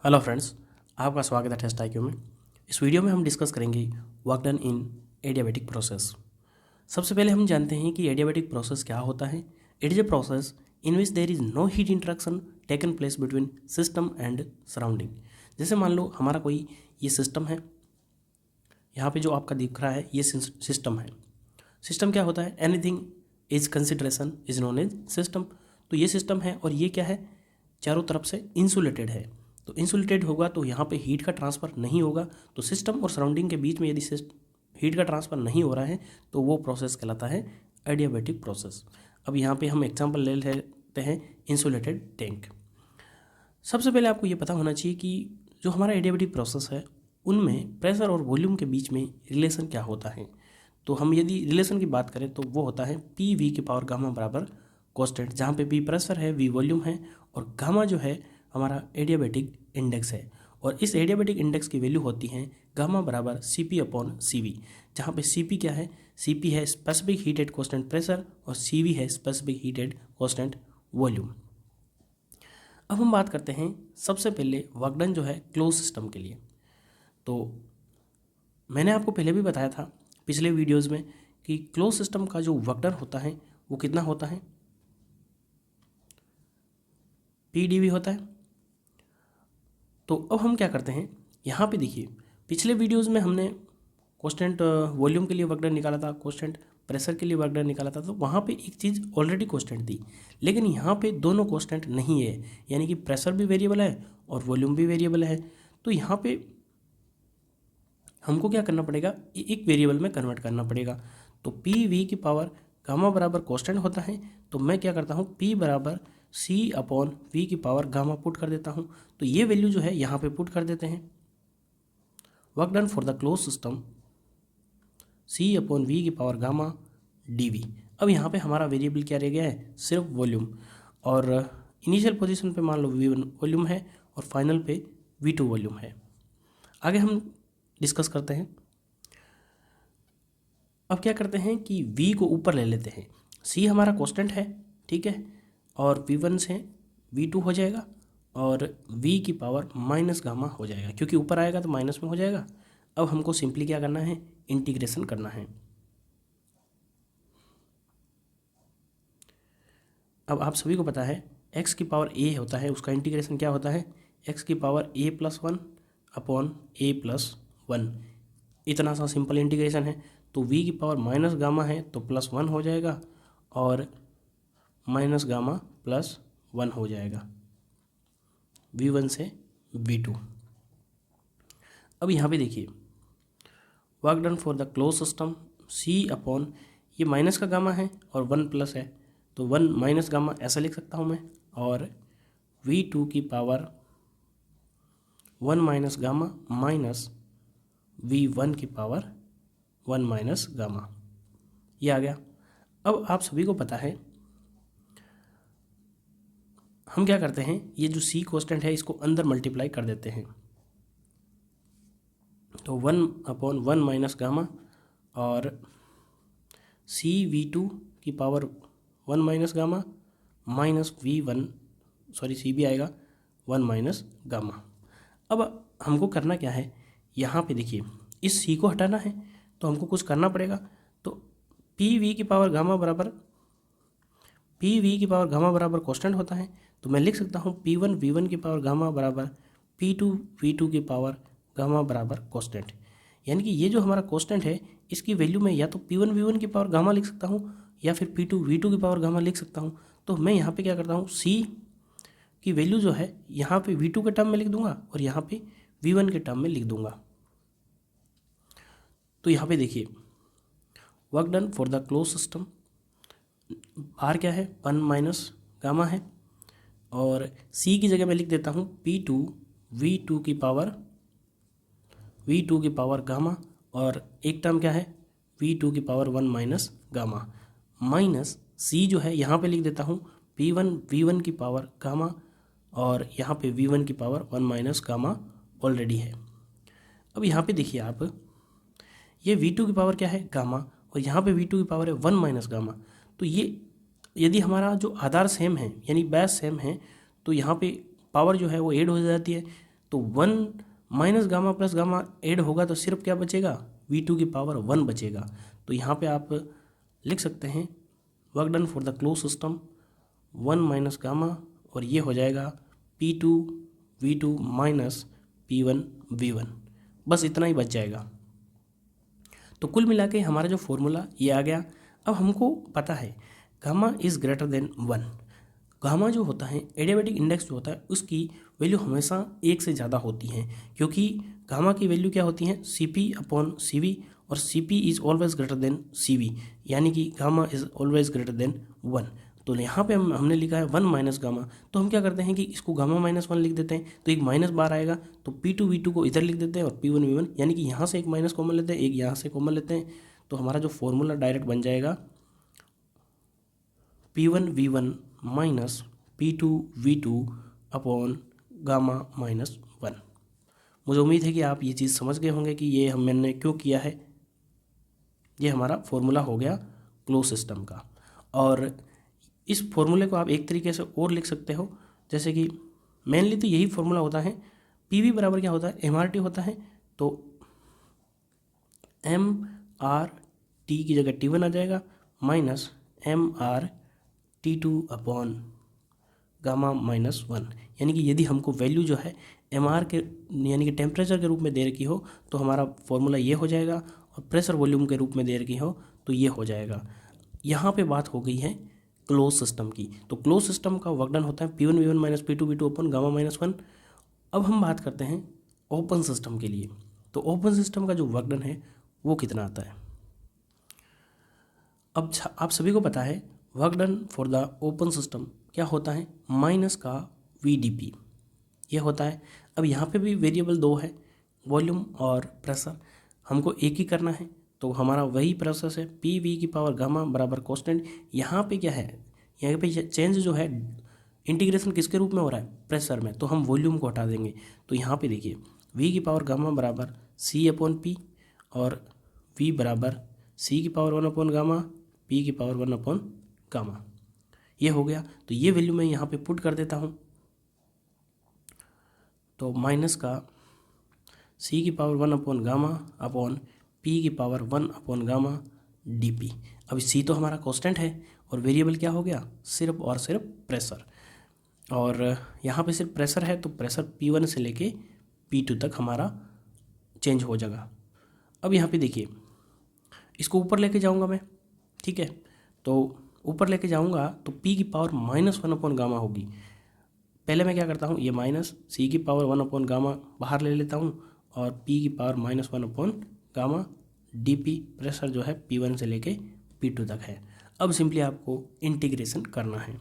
Hello friends, आपका स्वागत है टेस्ट आईक्यू में। इस वीडियो में हम डिस्कस करेंगे work done in adiabatic process. सबसे पहले हम जानते हैं कि एडियाबेटिक प्रोसेस क्या होता है। It is a process in which there is no heat interaction taken place between system and surrounding. जैसे मान लो हमारा कोई ये सिस्टम है, यहाँ पे जो आपका दिख रहा है ये सिस्टम है। सिस्टम क्या होता है? Anything is consideration is known as system. तो ये सिस्टम है और ये क्या है? चारों तरफ से इंसुलेटेड है। तो इंसुलेटेड होगा तो यहाँ पे हीट का ट्रांसफ़र नहीं होगा। तो सिस्टम और सराउंडिंग के बीच में यदि हीट का ट्रांसफ़र नहीं हो रहा है तो वो प्रोसेस कहलाता है एडियाबेटिक प्रोसेस। अब यहाँ पे हम एग्जांपल ले लेते हैं इंसुलेटेड टैंक। सबसे पहले आपको ये पता होना चाहिए कि जो हमारा एडियाबेटिक प्रोसेस है उनमें प्रेशर और वॉल्यूम के बीच में रिलेशन क्या होता है। तो हम यदि रिलेशन की बात करें तो वो होता है पी वी की पावर गामा बराबर कांस्टेंट, जहाँ पे पी प्रेशर है, वी वॉल्यूम है और गामा जो है हमारा एडियाबेटिक इंडेक्स है। और इस एडियाबेटिक इंडेक्स की वैल्यू होती है गामा बराबर C P upon C V, जहाँ पे सी पी क्या है? सी पी है specific heat at constant pressure और सी वी है specific heat at constant volume. अब हम बात करते हैं सबसे पहले वर्क डन जो है क्लोज सिस्टम के लिए। तो मैंने आपको पहले भी बताया था पिछले वीडियोज़ में कि क्लोज सिस्टम का जो वर्क डन होता है वो कितना होता है? पी डी वी होता है। तो अब हम क्या करते हैं, यहाँ पे देखिए पिछले वीडियोज़ में हमने कांस्टेंट वॉल्यूम के लिए वर्क डन निकाला था, कांस्टेंट प्रेशर के लिए वर्क डन निकाला था। तो वहाँ पे एक चीज़ ऑलरेडी कांस्टेंट थी, लेकिन यहाँ पे दोनों कांस्टेंट नहीं है, यानी कि प्रेशर भी वेरिएबल है और वॉल्यूम भी वेरिएबल है। तो यहाँ पे हमको क्या करना पड़ेगा? एक वेरिएबल में कन्वर्ट करना पड़ेगा। तो पी वी की पावर गामा बराबर कांस्टेंट होता है, तो मैं क्या करता हूँ पी बराबर सी अपॉन वी की पावर गामा पुट कर देता हूँ। तो ये वैल्यू जो है यहाँ पे पुट कर देते हैं। Work done for the close system C upon V की पावर गामा डी वी। अब यहाँ पे हमारा वेरिएबल क्या रह गया है? सिर्फ वॉल्यूम। और इनिशियल पोजीशन पे मान लो V1 वॉल्यूम है और फाइनल पे V2 वॉल्यूम है। आगे हम डिस्कस करते हैं। अब क्या करते हैं कि V को ऊपर ले लेते हैं। C हमारा कांस्टेंट है, ठीक है, और V1 से V2 हो जाएगा और V की पावर माइनस गामा हो जाएगा, क्योंकि ऊपर आएगा तो माइनस में हो जाएगा। अब हमको सिंपली क्या करना है? इंटीग्रेशन करना है। अब आप सभी को पता है x की पावर a होता है, उसका इंटीग्रेशन क्या होता है? x की power a plus 1 upon a plus 1। इतना सा सिंपल इंटीग्रेशन है। तो v की पावर माइनस गामा है तो प्लस 1 हो जाएगा और माइनस गामा प्लस 1 हो जाएगा v1 से v2। अब यहाँ पे देखिए work done for the close system c upon ये माइनस का गामा है और 1 प्लस है, तो 1 माइनस गामा ऐसा लिख सकता हूँ मैं, और v2 की power 1 minus gamma minus v1 की पावर 1 माइनस गामा, ये आ गया। अब आप सभी को पता है हम क्या करते हैं, ये जो c कांस्टेंट है इसको अंदर मल्टीप्लाई कर देते हैं। तो 1 अपॉन 1 माइनस गामा और सी v2 की power 1 minus gamma minus v1, sorry C भी आएगा 1 माइनस गामा। अब हमको करना क्या है, यहाँ पे देखिए इस सी को हटाना है तो हमको कुछ करना पड़ेगा। तो पी वी की पावर गामा बराबर कांस्टेंट होता है, तो मैं लिख सकता हूँ P1 V1 की पावर गामा बराबर P2 V2 की पावर गामा बराबर कांस्टेंट। यानी कि ये जो हमारा कांस्टेंट है इसकी वैल्यू मैं या तो P1 V1 की पावर गामा लिख सकता हूँ या फिर P2 V2 की पावर गामा लिख सकता हूँ। तो मैं यहाँ पे क्या करता हूँ, C की वैल्यू जो है यहाँ पे V2 के टर्म में लिख दूंगा और यहाँ पे V1 के टर्म में लिख दूंगा। तो यहाँ पे देखिए work done for the close system, R क्या है? 1 माइनस गामा है और C की जगह मैं लिख देता हूँ P2 V2 की पावर गामा और एक टर्म क्या है? V2 की power 1 minus gamma minus C जो है यहाँ पे लिख देता हूँ P1 V1 की पावर गामा और यहाँ पे V1 की पावर 1 माइनस गामा ऑलरेडी है। अब यहाँ पे देखिए आप, ये V2 की पावर क्या है? गामा, और यहाँ पे V2 की पावर है 1 माइनस गामा। तो ये यदि हमारा जो आधार सेम है यानी बेस सेम है तो यहाँ पे पावर जो है वो ऐड हो जाती है। तो 1 minus gamma plus gamma add होगा तो सिर्फ क्या बचेगा, V2 की पावर 1 बचेगा। तो यहाँ पे आप लिख सकते हैं work done for the close system 1 minus gamma, और ये हो जाएगा P2 V2 minus P1 V1, बस इतना ही बच जाएगा। तो कुल मिला के हमारा जो फॉर्मूला ये आ गया। अब हमको पता है gamma is greater than 1। Gamma जो होता है, एडियाबेटिक इंडेक्स जो होता है, उसकी वैल्यू हमेशा 1 से ज़्यादा होती है, क्योंकि गामा की वैल्यू क्या होती है, CP/CV, और CP is always greater than CV, यानी कि gamma is always greater than 1। तो यहाँ पे हमने लिखा है 1 माइनस गामा, तो हम क्या करते हैं कि इसको गामा -1 लिख देते हैं, तो एक माइनस बार आएगा, तो P2 V2 को इधर लिख देते हैं और P1 V1, यानी कि यहाँ से एक माइनस कॉमन लेते हैं, एक यहाँ से कॉमन लेते हैं, तो हमारा जो फॉर्मूला डायरेक्ट बन जाएगा P1 V1 minus P2 V2 upon gamma -1। मुझे उम्मीद है कि आप ये चीज़ समझ गए होंगे कि ये मैंने क्यों किया है। ये हमारा फॉर्मूला हो गया क्लोज सिस्टम का। और इस फॉर्मूले को आप एक तरीके से और लिख सकते हो, जैसे कि मेनली तो यही फॉर्मूला होता है। PV बराबर क्या होता है, MRT होता है, तो MRT की जगह T1 आ जाएगा माइनस MRT2 अपॉन गामा -1, यानी कि यदि हमको वैल्यू जो है MR के यानी कि टेम्परेचर के रूप में दे रखी हो तो हमारा फॉर्मूला ये हो जाएगा, और प्रेशर वॉल्यूम के रूप में दे रखी हो तो ये हो जाएगा। यहाँ पे बात हो गई है क्लोज सिस्टम की। तो क्लोज सिस्टम का वर्क डन होता है P1 V1 minus P2 V2 अपन गामा -1। अब हम बात करते हैं ओपन सिस्टम के लिए। तो ओपन सिस्टम का जो वर्क डन है वो कितना आता है। अब आप सभी को पता है work done for the open system क्या होता है, माइनस का VDP ये होता है। अब यहाँ पे भी वेरिएबल 2 है, वॉल्यूम और प्रेशर, हमको एक ही करना है, तो हमारा वही प्रोसेस है PV की पावर गामा बराबर कांस्टेंट। यहाँ पे क्या है, यहाँ पे चेंज जो है इंटीग्रेशन किसके रूप में हो रहा है, प्रेशर में, तो हम वॉल्यूम को हटा देंगे। तो यहाँ पे देखिए V की पावर गामा बराबर C/P, और V बराबर C की पावर 1 गामा, P की पावर 1 गामा, ये हो गया। तो ये वैल्यू मैं यहाँ पे पुट कर देता हूँ, तो माइनस का C की पावर 1 गामा अपॉन P की पावर 1 गामा dP। अब C तो हमारा कांस्टेंट है और वेरिएबल क्या हो गया, सिर्फ और सिर्फ प्रेशर, और यहाँ पे सिर्फ प्रेशर है तो प्रेशर P1 से लेके P2 तक हमारा चेंज हो जाएगा। अब यहाँ पे देखिए इसको ऊपर लेके जाऊँगा मैं, ठीक है, तो ऊपर लेके जाऊँगा तो P की पावर -1 गामा होगी। पहले मैं क्या करता हूँ, ये माइनस C की पावर 1 गामा बाहर ले लेता हूँ, और P की पावर -1 गामा dP, प्रेशर जो है P1 से लेके P2 तक है। अब सिंपली आपको इंटीग्रेशन करना है।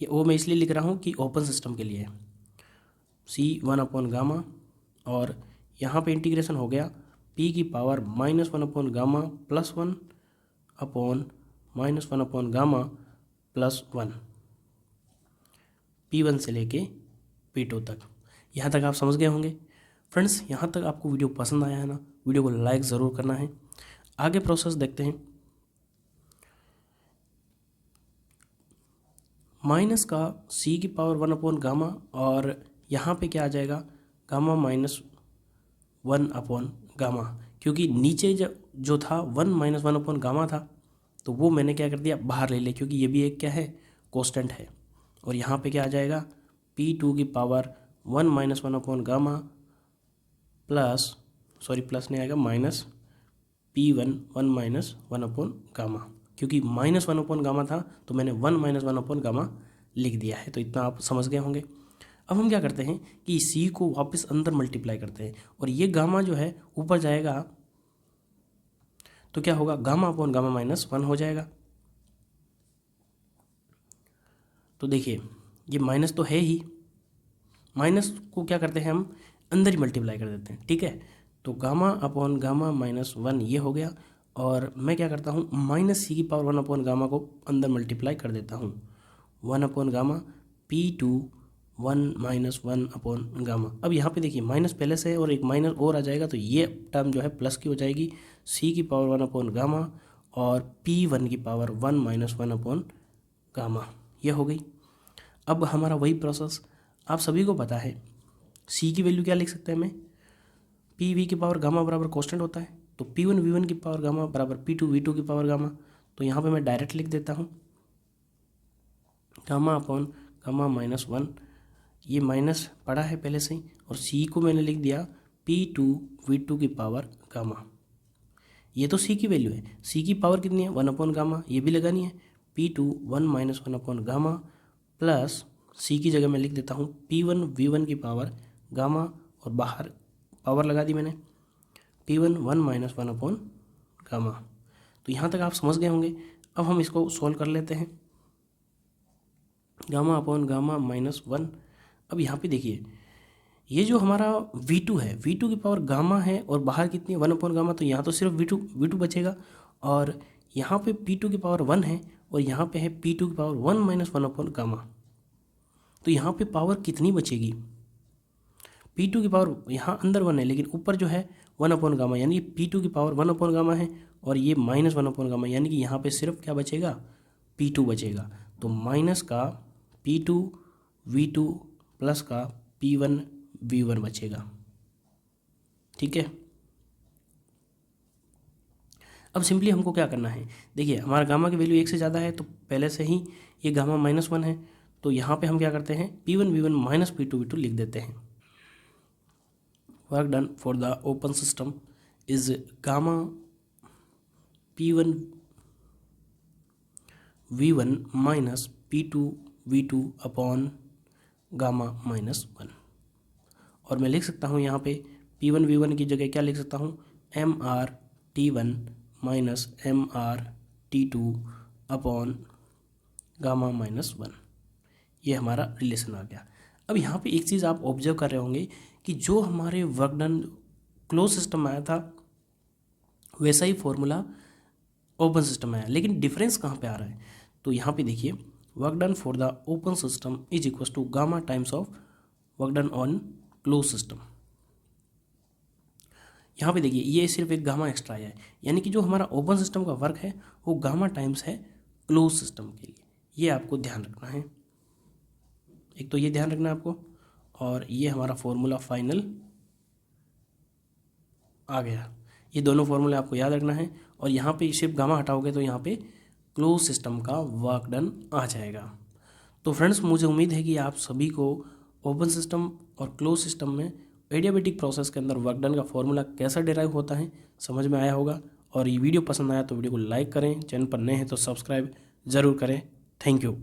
ये ओ मैं इसलिए लिख रहा हूँ कि ओपन सिस्टम के लिए C1 गामा, और यहाँ पे इंटीग्रेशन हो गया P की power -1 gamma +1 upon -1 gamma +1, P1 से लेके P2 तक। यहाँ तक आप समझ गए होंगे। फ्रेंड्स, यहाँ तक आपको वीडियो पसंद आया है ना, वीडियो को लाइक ज़रूर करना है। आगे प्रोसेस देखते हैं। माइनस का C की पावर 1 गामा, और यहाँ पे क्या आ जाएगा, गामा -1 गामा, क्योंकि नीचे जो था 1 गामा था, तो वो मैंने क्या कर दिया, बाहर ले लिया, क्योंकि ये भी एक क्या है, कांस्टेंट है। और यहाँ पे क्या आ जाएगा, P2 की पावर 1 गामा प्लस नहीं आएगा, माइनस P1 1 गामा, क्योंकि -1 गामा था तो मैंने 1 गामा लिख दिया है। तो इतना आप समझ गए होंगे। अब हम क्या करते हैं कि C को वापस अंदर मल्टीप्लाई करते हैं, और ये गामा जो है ऊपर जाएगा तो क्या होगा, गामा अपॉन गामा -1 हो जाएगा। तो देखिए ये माइनस तो है ही, माइनस को क्या करते हैं हम अंदर ही मल्टीप्लाई कर देते हैं, ठीक है। तो गामा अपॉन गामा -1 ये हो गया, और मैं क्या करता हूँ, -C की पावर 1 गामा को अंदर मल्टीप्लाई कर देता हूँ, 1 गामा P2 1 गामा। अब यहाँ पे देखिए माइनस पहले से है और एक माइनस और आ जाएगा, तो ये टर्म जो है प्लस की हो जाएगी, C की पावर 1 गामा और P1 की पावर 1 गामा, ये हो गई। अब हमारा वही प्रोसेस आप सभी को पता है सी की वैल्यू क्या लिख सकते हैं हमें, पी वी की पावर गामा बराबर कांस्टेंट होता है, तो P1 V1 की पावर गामा बराबर P2 V2 की पावर गामा। तो यहाँ पे मैं डायरेक्ट लिख देता हूँ गामा अपॉन गामा -1, ये माइनस पड़ा है पहले से ही, और सी को मैंने लिख दिया P2 V2 की पावर गामा। ये तो सी की वैल्यू है, सी की पावर कितनी है 1 अपॉन गामा, ये भी लगानी है P2 1 - 1 अपॉन गामा प्लस सी की जगह मैं लिख देता हूँ P1 V1 की पावर गामा, और बाहर पावर लगा दी मैंने P1 1 - 1 अपॉन गामा। तो यहाँ तक आप समझ गए होंगे। अब हम इसको सॉल्व कर लेते हैं, गामा अपॉन गामा -1। अब यहाँ पे देखिए ये जो हमारा V2 है, V2 की पावर गामा है और बाहर कितनी है 1 अपॉन गामा, तो यहाँ तो सिर्फ V2 बचेगा, और यहाँ पे P2 की पावर 1 है और यहाँ पे है P2 की पावर 1 - 1 अपॉन गामा। तो यहाँ पे पावर कितनी बचेगी, P2 की पावर यहाँ अंदर 1 है लेकिन ऊपर जो है 1 अपॉन गामा, यानी P2 की पावर 1 अपॉन गामा है और ये -1 अपॉन गामा, यानी कि यहाँ पे सिर्फ क्या बचेगा P2 बचेगा। तो माइनस का P2 V2 प्लस का P1 V1 बचेगा। ठीक है, अब सिंपली हमको क्या करना है, देखिए हमारा गामा की वैल्यू 1 से ज़्यादा है तो पहले से ही ये गामा -1 है, तो यहाँ पे हम क्या करते हैं P1 V1 minus P2 V2 लिख देते हैं। Work done for the open system is gamma P1 V1 minus P2 V2 upon gamma -1, और मैं लिख सकता हूँ यहाँ पे P1 V1 की जगह क्या लिख सकता हूँ MR T1 minus MR T2 upon gamma -1। ये हमारा रिलेशन आ गया। अब यहाँ पे एक चीज़ आप ऑब्जर्व कर रहे होंगे कि जो हमारे वर्क डन क्लोज सिस्टम में आया था वैसा ही फॉर्मूला ओपन सिस्टम में आया, लेकिन डिफरेंस कहाँ पे आ रहा है, तो यहाँ पे देखिए work done for the open system is equal to gamma times of work done on close system. यहाँ पे देखिए ये सिर्फ एक गामा एक्स्ट्रा आया है, यानी कि जो हमारा ओपन सिस्टम का वर्क है वो गामा टाइम्स है क्लोज सिस्टम के लिए। ये आपको ध्यान रखना है, एक तो ये ध्यान रखना है आपको, और ये हमारा फॉर्मूला फाइनल आ गया। ये दोनों फॉर्मूले आपको याद रखना है, और यहाँ पे सिर्फ गामा हटाओगे तो यहाँ पे क्लोज सिस्टम का वर्क डन आ जाएगा। तो फ्रेंड्स मुझे उम्मीद है कि आप सभी को ओपन सिस्टम और क्लोज सिस्टम में एडियाबेटिक प्रोसेस के अंदर वर्क डन का फॉर्मूला कैसा डिराइव होता है समझ में आया होगा। और ये वीडियो पसंद आया तो वीडियो को लाइक करें, चैनल पर नए हैं तो सब्सक्राइब ज़रूर करें। Thank you.